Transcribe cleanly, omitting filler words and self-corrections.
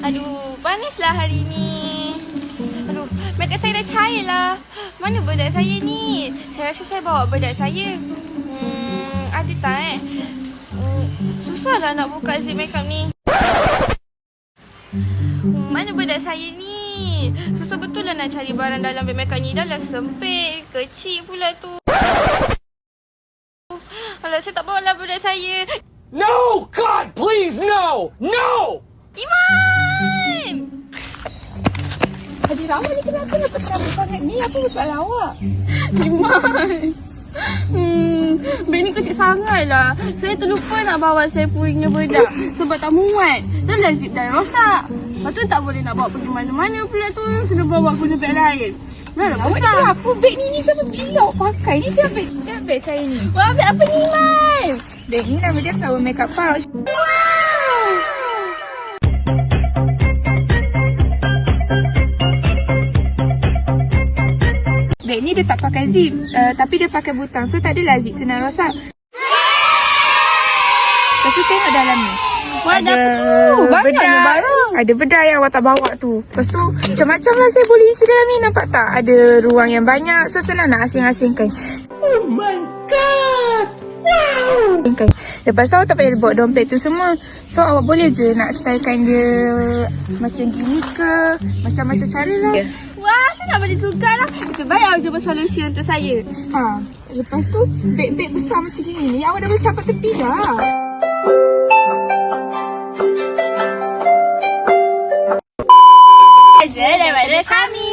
Aduh, panislah hari ni. Aduh, makeup saya dah cair lah. Mana bedak saya ni? Saya rasa saya bawa bedak saya. Ada tak susahlah nak buka zip makeup ni. Mana bedak saya ni? Susah betul lah nak cari barang dalam beg makeup ni. Dah lah sempit, kecil pula tu. Alah, saya tak bawa lah bedak saya. No! God, please, no! No! Iman! Hadir awak ni kenapa dapat serabut sangat ni? Apa masalah awak? Iman! Beg ni kecil sangat lah. Saya terlupa nak bawa saya punya bedak sebab tak muat. Dan lah zip dah rosak. Lepas tu tak boleh nak bawa pergi mana-mana pula tu. Kena bawa guna beg lain. Dah Awak ni besar. kenapa? Beg ni sampai bila awak pakai? Ni dah beg saya ni. Wah, beg apa ni, Iman? Beg ni nama dia flower makeup pouch. Beg ni dia tak pakai zip, tapi dia pakai butang. So tak adalah zip senang rosak. Lepas tu tengok dalam ni. Wah, dah tu. Banyaknya barang. Ada bedak yang awak tak bawa tu. Lepas tu macam-macam lah saya boleh isi dalam ni. Nampak tak? Ada ruang yang banyak. So senang nak asing-asingkan. Oh my God! Wow! Lepas tu awak tak payah bawa dompet tu semua. So awak boleh je nak stylekan dia macam gini ke, macam-macam cara lah. Wah, saya nak boleh tukar lah. Itu baik awak jumpa solusi untuk saya. Lepas tu beg-beg besar macam gini ni awak dah boleh capai tepi dah. Saja daripada kami.